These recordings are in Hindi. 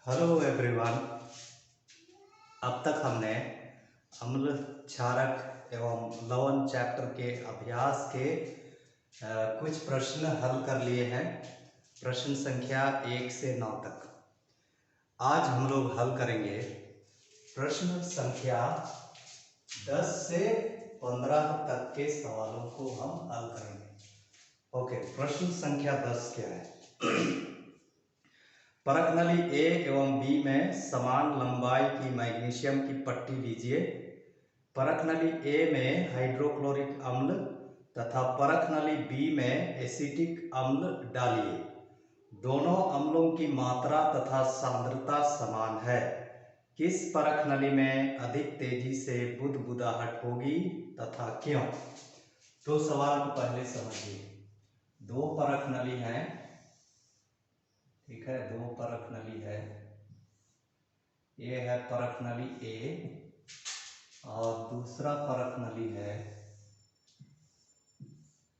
Hello everyone. अब तक हमने अम्ल क्षारक एवं लवण चैप्टर के अभ्यास के कुछ प्रश्न हल कर लिए हैं। प्रश्न संख्या 1 से 9 तक। आज हम लोग हल करेंगे प्रश्न संख्या 10 से 15 तक के सवालों को हम हल करेंगे। ओके, प्रश्न संख्या 10 क्या है? परख नली ए एवं बी में समान लंबाई की मैग्नीशियम की पट्टी लीजिए। परख नली ए में हाइड्रोक्लोरिक अम्ल तथा परख नली बी में एसिटिक अम्ल डालिए। दोनों अम्लों की मात्रा तथा सांद्रता समान है। किस परख नली में अधिक तेजी से बुदबुदाहट होगी तथा क्यों? तो सवाल को पहले समझिए। दो परख नली हैं, ठीक है, दो परख नली है। ये है परख नली ए और दूसरा परख नली है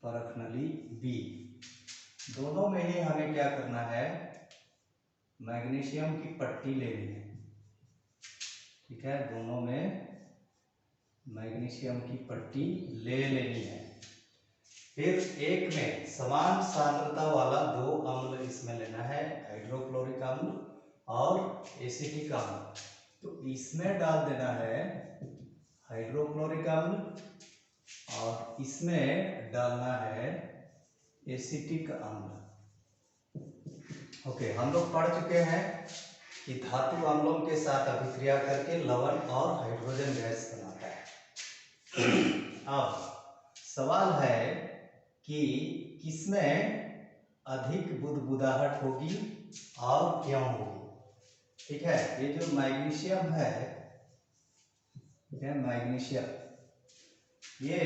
परख नली बी। दोनों में ही हमें क्या करना है? मैग्नीशियम की पट्टी लेनी है, ठीक है। दोनों में मैग्नीशियम की पट्टी ले लेनी है। फिर एक में समान सांद्रता वाला दो अम्ल इसमें लेना है, हाइड्रोक्लोरिक अम्ल और एसिटिक अम्ल। तो इसमें डाल देना है हाइड्रोक्लोरिक अम्ल और इसमें डालना है एसिटिक अम्ल। ओके, हम लोग पढ़ चुके हैं कि धातु अम्लों के साथ अभिक्रिया करके लवण और हाइड्रोजन गैस बनाता है। अब सवाल है कि किसमें अधिक बुदबुदाहट होगी और क्यों होगी? ठीक है, ये जो मैग्नीशियम है, मैग्नीशियम, ये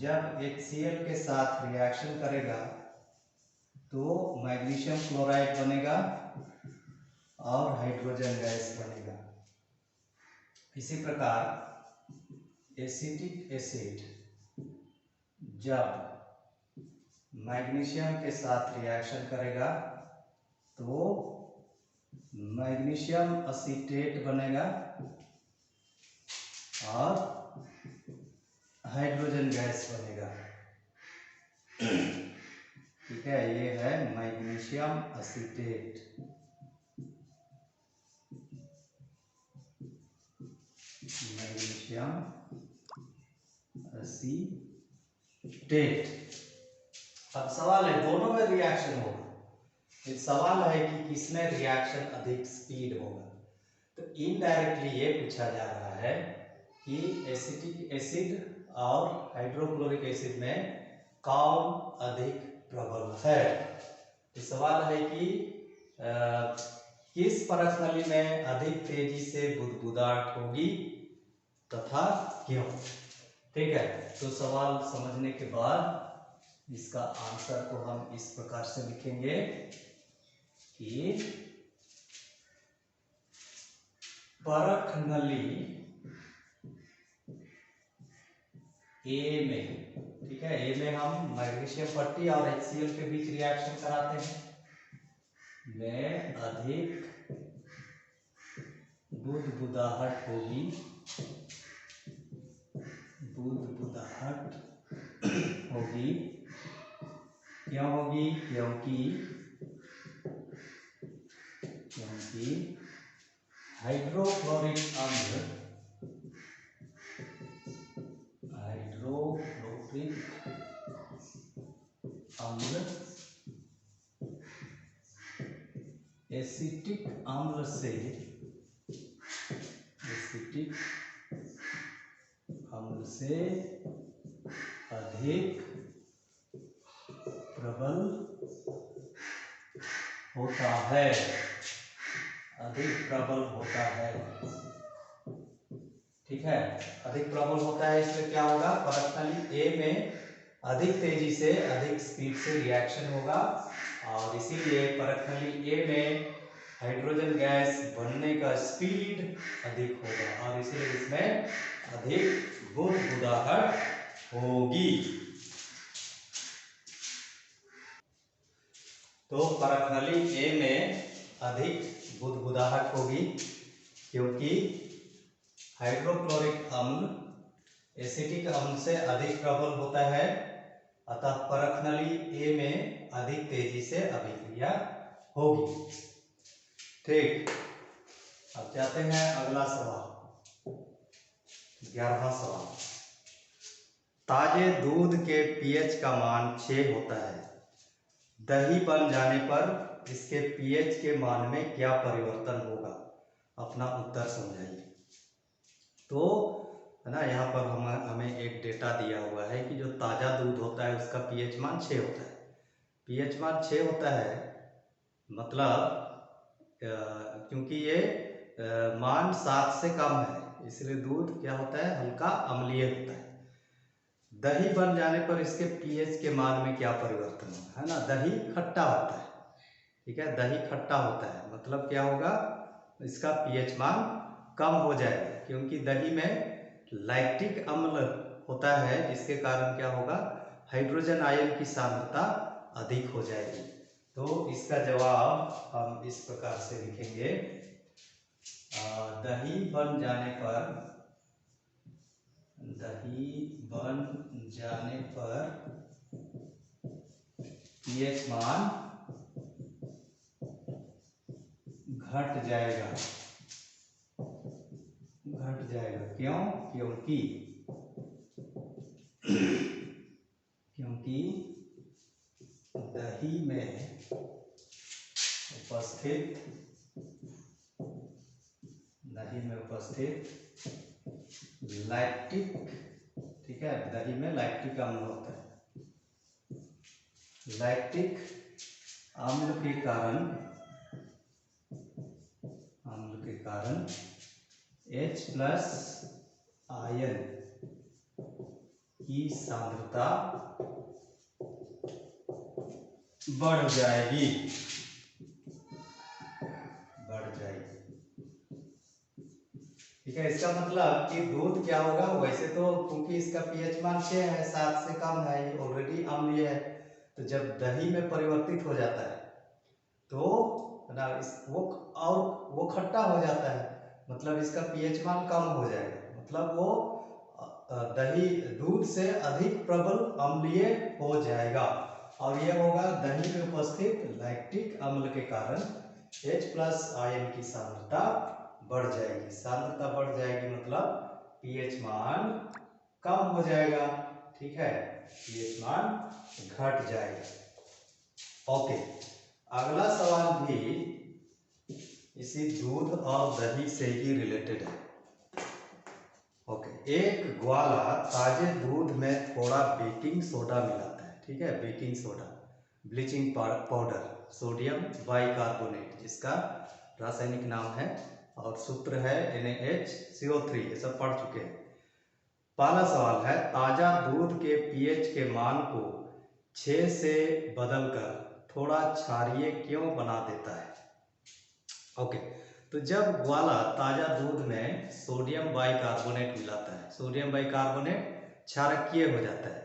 जब HCl के साथ रिएक्शन करेगा तो मैग्नीशियम क्लोराइड बनेगा और हाइड्रोजन गैस बनेगा। इसी प्रकार एसिटिक एसिड जब मैग्नीशियम के साथ रिएक्शन करेगा तो मैग्नीशियम एसीटेट बनेगा और हाइड्रोजन गैस बनेगा। ठीक है, ये है मैग्नीशियम एसीटेट। Magnesium acetate. अब सवाल है, दोनों में रिएक्शन होगा। सवाल है कि किसमें रिएक्शन अधिक स्पीड होगा। तो इनडायरेक्टली ये पूछा जा रहा है कि एसिटिक एसिड और हाइड्रोक्लोरिक एसिड में कौन अधिक प्रबल है। तो सवाल है कि किस परख नली में अधिक तेजी से बुदबुदाहट होगी तथा क्यों? ठीक है, तो सवाल समझने के बाद इसका आंसर को हम इस प्रकार से लिखेंगे कि परख नली ए में, ठीक है, ए में हम मैग्नीशियम पट्टी और HCl के बीच रिएक्शन कराते हैं, में अधिक बुदबुदाहट होगी, बुदबुदाहट होगी। क्यों होगी? क्योंकि हाइड्रोक्लोरिक अम्ल एसिटिक अम्ल से अधिक प्रबल होता है, अधिक प्रबल होता है। ठीक है, अधिक प्रबल होता है, इसमें क्या होगा? परख नली ए में अधिक तेजी से, अधिक स्पीड से रिएक्शन होगा और इसीलिए परख नली ए में हाइड्रोजन गैस बनने का स्पीड अधिक होगा और इसीलिए इसमें अधिक बुदबुदाहट होगी। तो परख नली ए में अधिक बुदबुदाहट होगी, क्योंकि हाइड्रोक्लोरिक अम्ल एसिटिक अम्ल से अधिक प्रबल होता है, अतः परख नली ए में अधिक तेजी से अभिक्रिया होगी। ठीक, अब जाते हैं अगला सवाल, 11वां सवाल। ताजे दूध के पीएच का मान 6 होता है, दही बन जाने पर इसके पीएच के मान में क्या परिवर्तन होगा? अपना उत्तर समझाइए। तो है ना, यहाँ पर हमें एक डेटा दिया हुआ है कि जो ताज़ा दूध होता है उसका पीएच मान 6 होता है। पीएच मान 6 होता है मतलब क्योंकि ये मान 7 से कम है, इसलिए दूध क्या होता है? हल्का अम्लीय होता है। दही बन जाने पर इसके पीएच के मान में क्या परिवर्तन होगा? है ना, दही खट्टा होता है, ठीक है, दही खट्टा होता है, मतलब क्या होगा? इसका पीएच मान कम हो जाएगा, क्योंकि दही में लैक्टिक अम्ल होता है, जिसके कारण क्या होगा? हाइड्रोजन आयन की सांद्रता अधिक हो जाएगी। तो इसका जवाब हम इस प्रकार से लिखेंगे, दही बन जाने पर पीएच मान घट जाएगा। क्यों? क्योंकि दही में उपस्थित लैक्टिक, ठीक है, दही में लैक्टिक अम्ल होता है, लैक्टिक अम्ल के कारण H+ आयन की सांद्रता बढ़ जाएगी। ठीक है, इसका मतलब कि दूध क्या होगा? वैसे तो क्योंकि इसका पीएच मान 6 है, 7 से कम है, ये ऑलरेडी अम्लीय है, तो जब दही में परिवर्तित हो जाता है तो ना वो खट्टा हो जाता है, मतलब इसका पीएच मान कम हो जाएगा, मतलब वो दही दूध से अधिक प्रबल अम्लीय हो जाएगा, और यह होगा दही में उपस्थित लैक्टिक अम्ल के कारण H+ आयन की सांद्रता बढ़ जाएगी। सांद्रता बढ़ जाएगी मतलब पीएच मान कम हो जाएगा, ठीक है, पीएच मान घट जाएगा। ओके, अगला सवाल भी इसी दूध और दही से ही रिलेटेड है। ओके, एक ग्वाला ताजे दूध में थोड़ा बेकिंग सोडा मिलाता है, ठीक है, baking soda, bleaching powder, sodium bicarbonate, जिसका रासायनिक नाम है और सूत्र है NaHCO3, ये सब पढ़ चुके हैं। पहला सवाल है, ताजा दूध के पीएच के मान को 6 से बदलकर थोड़ा क्षारीय क्यों बना देता है? ओके, तो जब ग्वाला ताजा दूध में सोडियम बाइकार्बोनेट मिलाता है, सोडियम बाइकार्बोनेट क्षारकीय हो जाता है,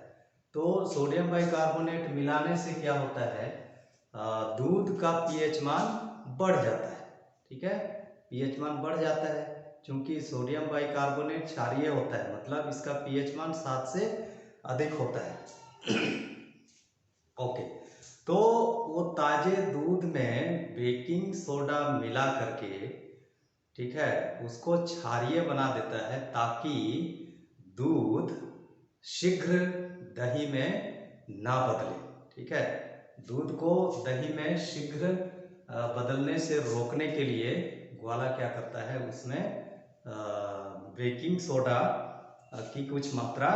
तो सोडियम बाइकार्बोनेट मिलाने से क्या होता है? दूध का पीएच मान बढ़ जाता है, ठीक है, पीएच मान बढ़ जाता है, क्योंकि सोडियम बाइकार्बोनेट क्षारीय होता है, मतलब इसका पीएच मान 7 से अधिक होता है। ओके, तो वो ताजे दूध में बेकिंग सोडा मिला करके, ठीक है, उसको क्षारीय बना देता है, ताकि दूध शीघ्र दही में ना बदले, ठीक है, दूध को दही में शीघ्र बदलने से रोकने के लिए ग्वाला क्या करता है? उसमें बेकिंग सोडा की कुछ मात्रा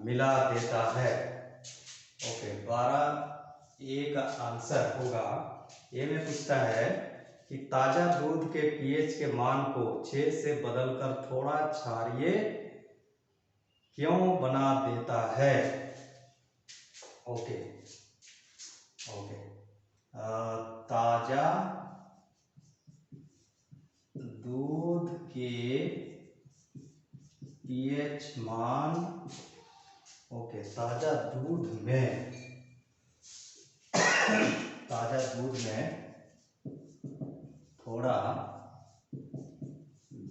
मिला देता है। ओके, 12A का आंसर होगा, ये में पूछता है कि ताजा दूध के पीएच के मान को 6 से बदलकर थोड़ा क्षारीय क्यों बना देता है? ओके, ताजा दूध के पीएच मान, ओके, ताजा दूध में थोड़ा थोड़ा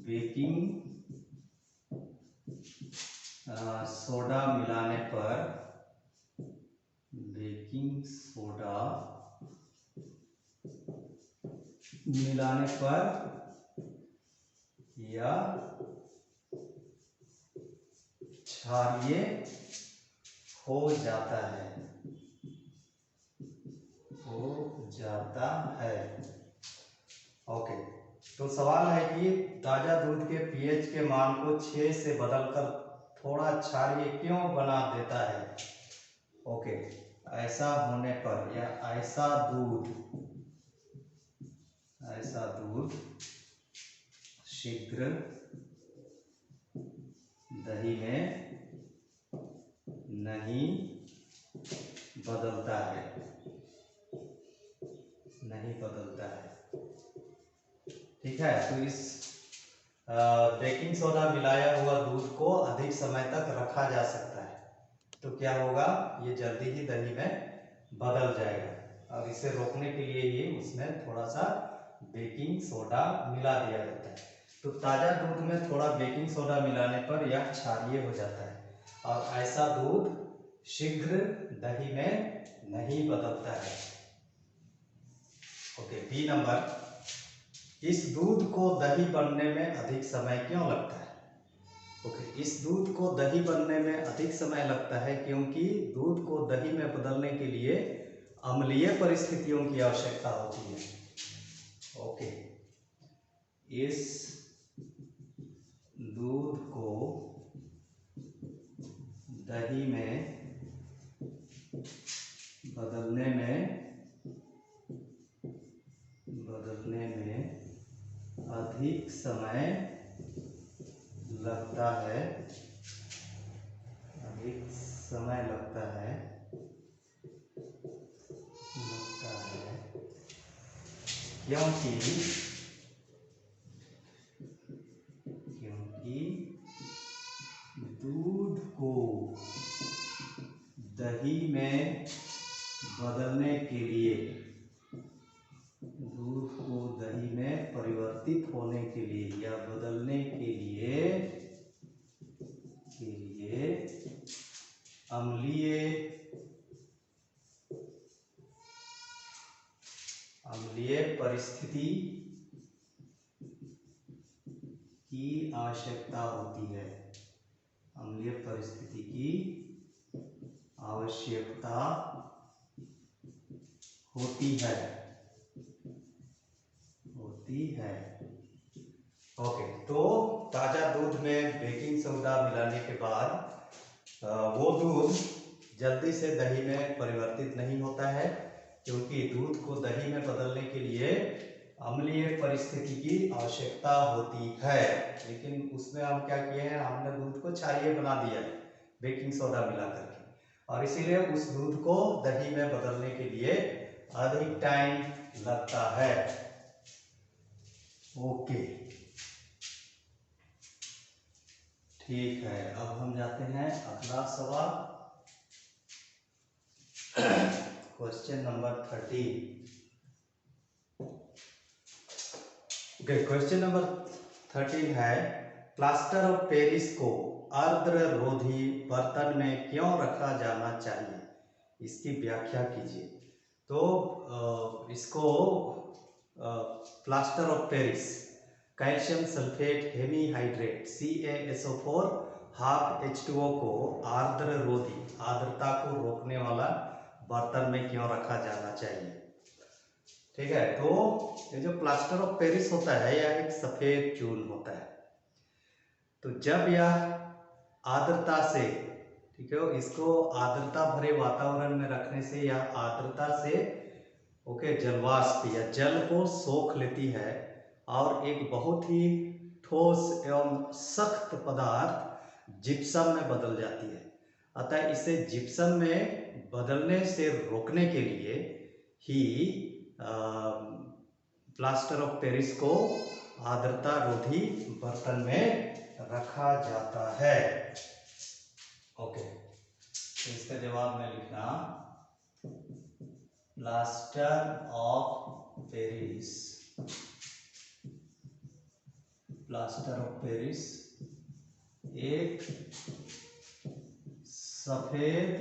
बेकिंग सोडा मिलाने पर यह क्षारीय हो जाता है। ओके, तो सवाल है कि ताजा दूध के पीएच के मान को 6 से बदलकर थोड़ा क्षारीय क्यों बना देता है। ओके, ऐसा होने पर या ऐसा दूध शीघ्र दही में नहीं बदलता है। ठीक है, तो इस बेकिंग सोडा मिलाया हुआ दूध को अधिक समय तक रखा जा सकता है, तो क्या होगा, ये जल्दी ही दही में बदल जाएगा। और इसे रोकने के लिए ही उसमें थोड़ा सा बेकिंग सोडा मिला दिया जाता है। तो ताजा दूध में थोड़ा बेकिंग सोडा मिलाने पर यह क्षारीय हो जाता है और ऐसा दूध शीघ्र दही में नहीं बदलता है। ओके, बी नंबर, इस दूध को दही बनने में अधिक समय क्यों लगता है। ओके, इस दूध को दही बनने में अधिक समय लगता है क्योंकि दूध को दही में बदलने के लिए अम्लीय परिस्थितियों की आवश्यकता होती है। ओके, इस दूध को दही में बदलने में अधिक समय लगता है क्योंकि दूध को दही में बदलने के लिए, दूध को दही में परिवर्तित होने के लिए या बदलने के लिए अम्लीय परिस्थिति की आवश्यकता होती है। अम्लीय परिस्थिति की आवश्यकता होती है। ओके, तो ताजा दूध में बेकिंग सोडा मिलाने के बाद वो दूध जल्दी से दही में परिवर्तित नहीं होता है क्योंकि दूध को दही में बदलने के लिए अम्लीय परिस्थिति की आवश्यकता होती है। लेकिन उसमें हम क्या किए हैं, हमने दूध को क्षारीय बना दिया बेकिंग सोडा मिला करके, और इसीलिए उस दूध को दही में बदलने के लिए अधिक टाइम लगता है। ओके, ठीक है, अब हम जाते हैं अगला सवाल, क्वेश्चन नंबर 13। क्वेश्चन नंबर 13 है, प्लास्टर ऑफ पेरिस को आर्द्र-रोधी बर्तन में क्यों रखा जाना चाहिए, इसकी व्याख्या कीजिए। तो इसको plaster of Paris calcium sulphate hemihydrate CaSO4 half H2O को आर्द्रता को रोकने वाला बर्तन में क्यों रखा जाना चाहिए। ठीक है, तो ये जो प्लास्टर ऑफ पेरिस होता है यह एक सफेद चूर्ण होता है। तो जब यह आर्द्रता से, ठीक है, इसको आर्द्रता भरे वातावरण में रखने से यह आर्द्रता से जलवाष्प या जल को सोख लेती है और एक बहुत ही ठोस एवं सख्त पदार्थ जिप्सम में बदल जाती है। अतः इसे जिप्सम में बदलने से रोकने के लिए ही प्लास्टर ऑफ पेरिस को आर्द्रता रोधी बर्तन में रखा जाता है। ओके, तो इसका जवाब में लिखना, plaster of Paris plaster of Paris एक सफेद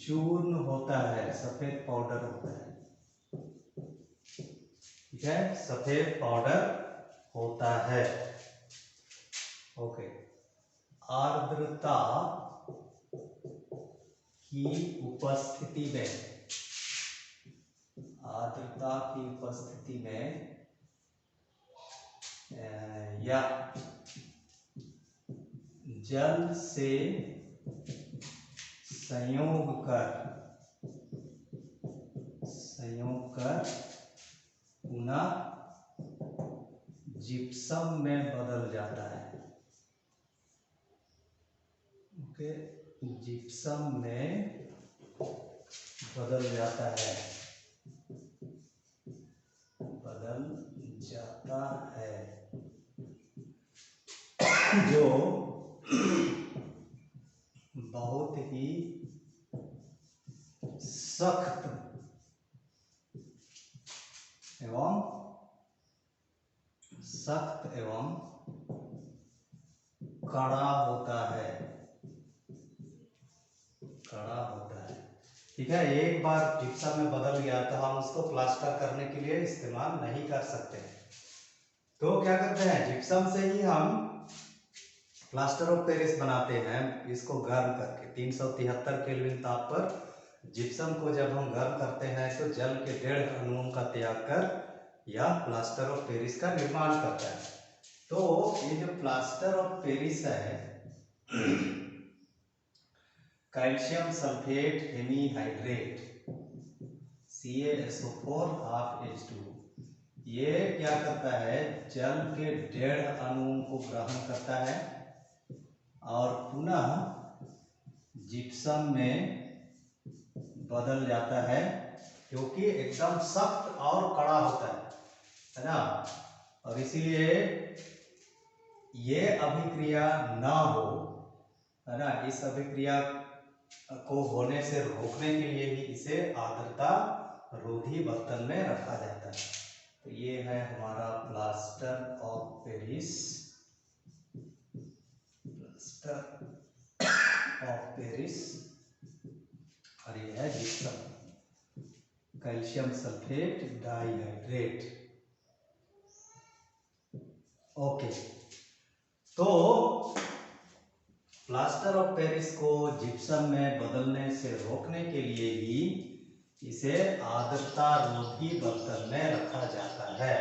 चूर्ण होता है, सफेद पाउडर होता है, ठीक है, सफेद पाउडर होता है। ओके, आर्द्रता की उपस्थिति में, आर्द्रता की उपस्थिति में या जल से संयोग कर पुनः जिप्सम में बदल जाता है। ओके, जिप्सम में बदल जाता है, जो बहुत ही सख्त एवं कड़ा होता है, ठीक है। एक बार जिप्सम में बदल गया तो हम उसको प्लास्टर करने के लिए इस्तेमाल नहीं कर सकते। तो क्या करते हैं, जिप्सम से ही हम प्लास्टर ऑफ पेरिस बनाते हैं, इसको गर्म करके 373 केल्विन ताप पर जिप्सम को जब हम गर्म करते हैं तो जल के 1.5 अणुओं का त्याग कर यह प्लास्टर ऑफ पेरिस का निर्माण करता है। तो ये जो प्लास्टर ऑफ पेरिस है, calcium sulphate hemihydrate CaSO4 half H2, ये क्या करता है, जल के 1.5 अणुओं को ग्रहण करता है और पुनः जिप्सम में बदल जाता है, क्योंकि एकदम सख्त और कड़ा होता है ना। और इसीलिए ये अभिक्रिया ना हो, है ना, इस अभिक्रिया को होने से रोकने के लिए ही इसे आर्द्रता रोधी बर्तन में रखा जाता है। तो ये है हमारा प्लास्टर ऑफ पेरिस, और ये है gypsum, calcium sulphate dihydrate. Okay, तो प्लास्टर ऑफ पेरिस को जिप्सम में बदलने से रोकने के लिए ही इसे आर्द्रता रोधी बर्तन में रखा जाता है।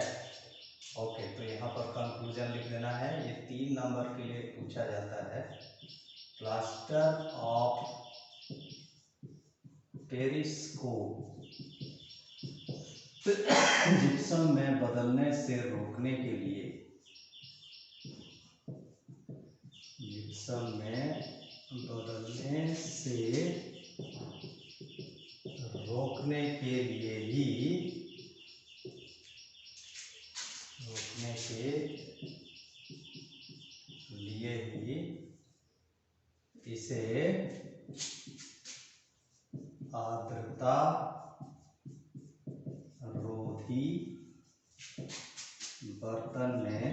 ओके, तो यहाँ पर कंक्लूजन लिख देना है, ये 3 नंबर के लिए पूछा जाता है। प्लास्टर ऑफ पेरिस को जिप्सम में बदलने से रोकने के लिए, जिप्सम में बदलने से रोकने के लिए ही इसे आर्द्रता रोधी बर्तन में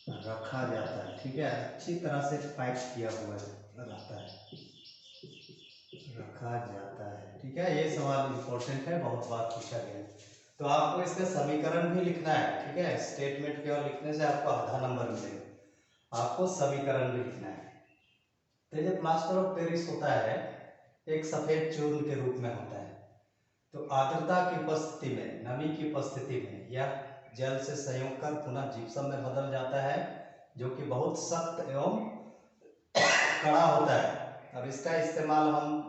रखा जाता है, ठीक है। अच्छी तरह से पैक किया हुआ रहता है, रखा जाता है, ठीक है। ये सवाल इम्पोर्टेंट है, बहुत बार पूछा गया। तो आपको इसका समीकरण भी लिखना है, ठीक है। स्टेटमेंट केवल लिखने से आपको आधा नंबर मिलेगा, आपको समीकरण भी लिखना है। तो जो प्लास्टर ऑफ पेरिस होता है एक सफेद चूर्ण के रूप में होता है। तो आर्द्रता की उपस्थिति में, नमी की उपस्थिति में यह जल से संयोग कर पुनः जिप्सम में बदल जाता है, जो कि बहुत सख्त एवं कड़ा होता है। अब इसका इस्तेमाल हम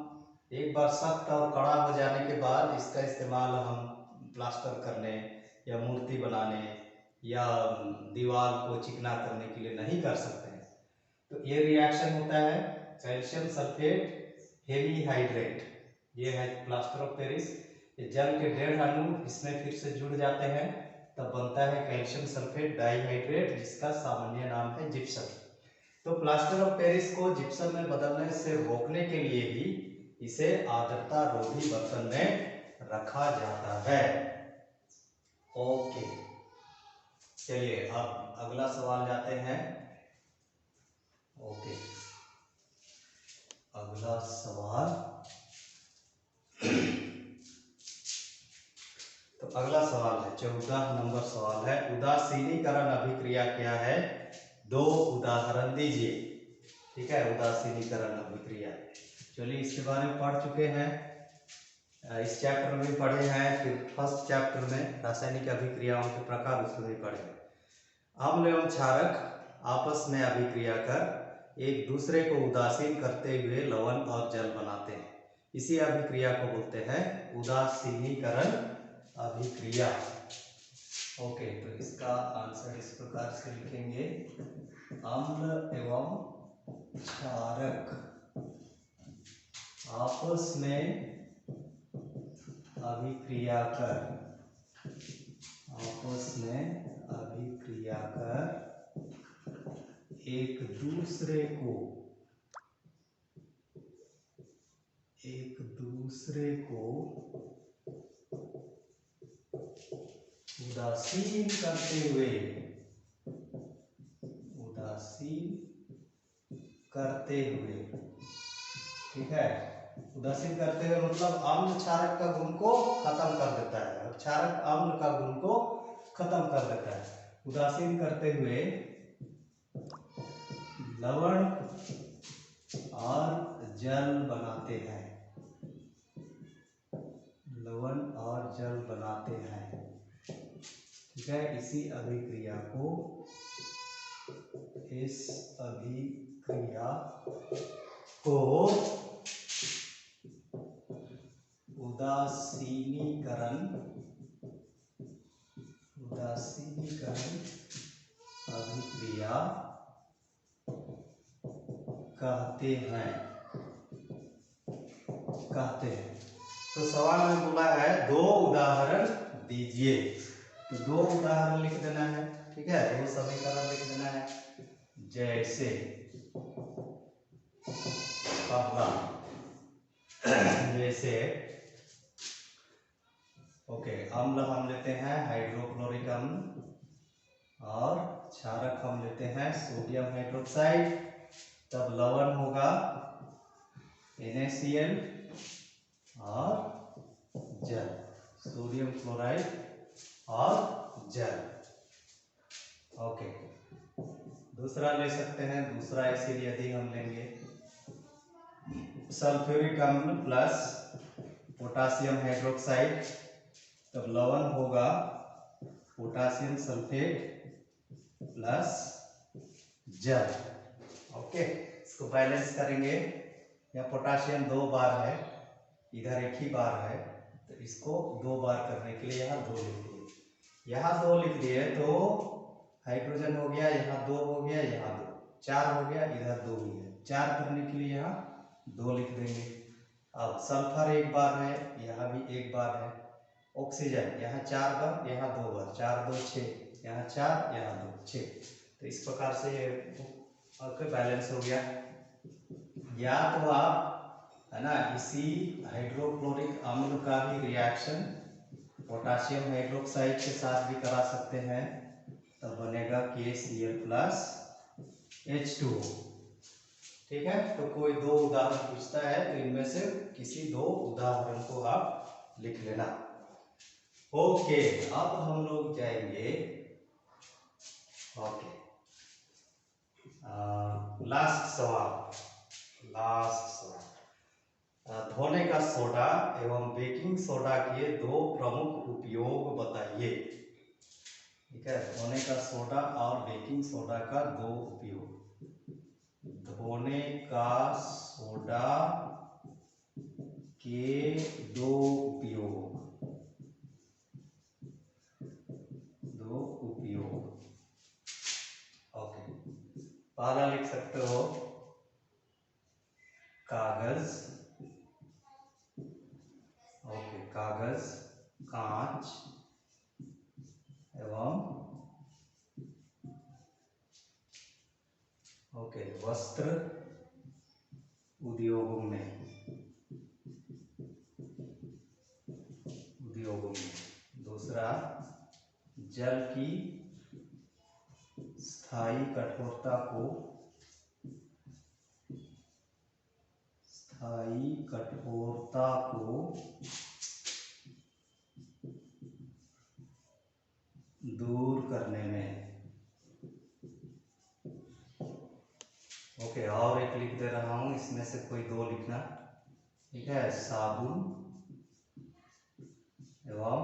एक बार सख्त और कड़ा हो जाने के बाद इसका इस्तेमाल हम प्लास्टर करने या मूर्ति बनाने या दीवार को चिकना करने के लिए नहीं कर सकते हैं। तो ये रिएक्शन होता है कैल्शियम सल्फेट हेमीहाइड्रेट, ये है प्लास्टर ऑफ पेरिस। ये जल के 1.5 अणु इसमें फिर से जुड़ जाते हैं, तब बनता है कैल्शियम सल्फेट डाइहाइड्रेट, जिसका सामान्य नाम है जिप्सम। तो प्लास्टर ऑफ पेरिस को जिप्सम में बदलने से रोकने के लिए ही इसे आर्द्रता रोधी बर्तन में रखा जाता है। ओके, चलिए अब अगला सवाल जाते हैं। ओके, अगला सवाल। तो अगला सवाल है 14 नंबर सवाल है, उदासीनीकरण अभिक्रिया क्या है, दो उदाहरण दीजिए। ठीक है, उदासीनीकरण अभिक्रिया। चलिए इसके बारे में पढ़ चुके हैं, इस चैप्टर में भी पढ़े हैं, फिर फर्स्ट चैप्टर में रासायनिक अभिक्रियाओं के प्रकार उसमें भी पढ़े। अम्ल एवं क्षारक आपस में अभिक्रिया कर एक दूसरे को उदासीन करते हुए लवण और जल बनाते हैं। इसी अभिक्रिया को बोलते हैं उदासीनीकरण अभिक्रिया। ओके, तो इसका आंसर इस प्रकार से लिखेंगे, अम्ल एवं क्षारक आपस में अभिक्रिया कर एक दूसरे को उदासीन करते हुए, ठीक है, उदासीन करते हुए मतलब अम्ल क्षारक का गुण को खत्म कर देता है और क्षारक अम्ल का गुण को खत्म कर देता है। उदासीन करते हुए लवण और जल बनाते हैं, ठीक है। इस अभिक्रिया को उदासीनीकरण अभिक्रिया कहते हैं। तो सवाल में बोला है दो उदाहरण दीजिए, तो दो उदाहरण लिख देना है, ठीक है, दो समीकरण लिख देना है। जैसे पहला, जैसे ओके, अम्ल हम लेते हैं हाइड्रोक्लोरिक अम्ल और क्षारक हम लेते हैं सोडियम हाइड्रोक्साइड, तब लवण होगा NaCl और जल, सोडियम क्लोराइड और जल। ओके, दूसरा ले सकते हैं, दूसरा एसिड यदि हम लेंगे सल्फ्यूरिक अम्ल प्लस पोटासियम हाइड्रोक्साइड, तब लवण होगा पोटासियम सल्फेट प्लस जल। ओके, इसको बैलेंस करेंगे, या पोटासियम 2 बार है, इधर एक ही बार है, तो इसको 2 बार करने के लिए यहाँ 2 लिख दिए, यहाँ 2 लिख दिए तो हाइड्रोजन हो गया, यहाँ 2 हो गया, यहाँ 2, 4 हो गया, इधर 2 ही है, 4 करने के लिए यहाँ 2 लिख देंगे। अब सल्फर एक बार है, यहाँ भी एक बार है। ऑक्सीजन यहाँ 4 बार, यहाँ 2 बार, 4 2 6, यहाँ 4, यहाँ 2 6, तो इस प्रकार से आपका बैलेंस हो गया। या तो आप है ना इसी हाइड्रोक्लोरिक अम्ल का भी रिएक्शन पोटासियम हाइड्रोक्साइड के साथ भी करा सकते हैं, तब बनेगा KCl प्लस H2O, ठीक है। तो कोई दो उदाहरण पूछता है तो इनमें से किसी दो उदाहरण को आप लिख लेना। ओके, अब हम लोग जाएंगे ओके लास्ट सवाल। धोने का सोडा एवं बेकिंग सोडा के दो प्रमुख उपयोग बताइए, ठीक है। धोने का सोडा और बेकिंग सोडा का दो उपयोग। धोने का सोडा के दो उपयोग, ओके। पहला लिख सकते हो कागज, ओके, कागज, कांच एवं ओके वस्त्र उद्योगों में, दूसरा जल की स्थायी कठोरता को दूर करने में। ओके, और एक लिख दे रहा हूं, इसमें से कोई दो लिखना, ठीक है। साबुन एवं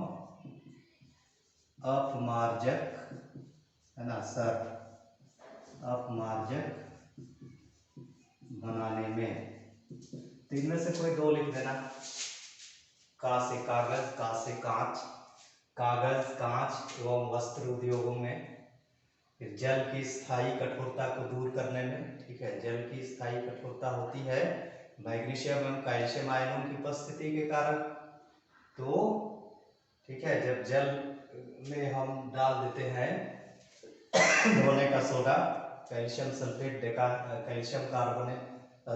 अपमार्जक, है ना सर, अपमार्जक बनाने में। तो इनमें से कोई दो लिख देना। का से कागज, का से कांच, कागज, कांच एवं वस्त्र उद्योगों में। फिर जल की स्थायी कठोरता को दूर करने में, ठीक है। जल की स्थायी कठोरता होती है मैग्नीशियम एवं कैल्शियम आयनों की उपस्थिति के कारण। तो ठीक है, जब जल में हम डाल देते हैं धोने का soda, calcium sulphate calcium carbonate,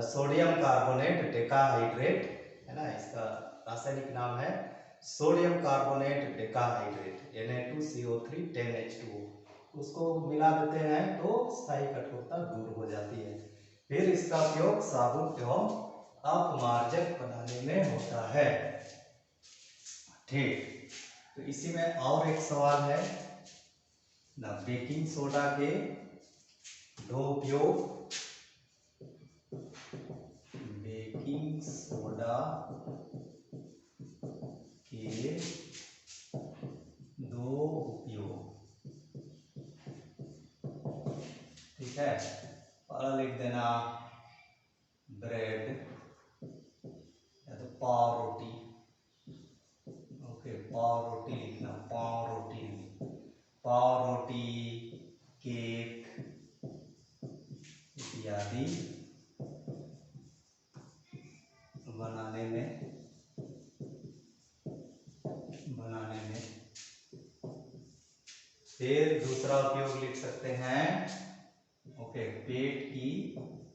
sodium carbonate decahydrate, है ना, इसका रासायनिक नाम है sodium carbonate decahydrate, Na2CO3 10H2O। उसको मिला देते हैं तो स्थायी कठोरता दूर हो जाती है। फिर इसका उपयोग साबुन एवं अपमार्जक बनाने में होता है, ठीक। तो इसी में और एक सवाल है ना, बेकिंग सोडा के दो उपयोग, बेकिंग सोडा के दो उपयोग, ठीक है। पहला लिख देना ब्रेड या तो पाव रोटी, ओके, पाव रोटी लिखना, पाव रोटी, पाव रोटी, केक इत्यादि बनाने में फिर दूसरा उपयोग लिख सकते हैं, ओके, पेट की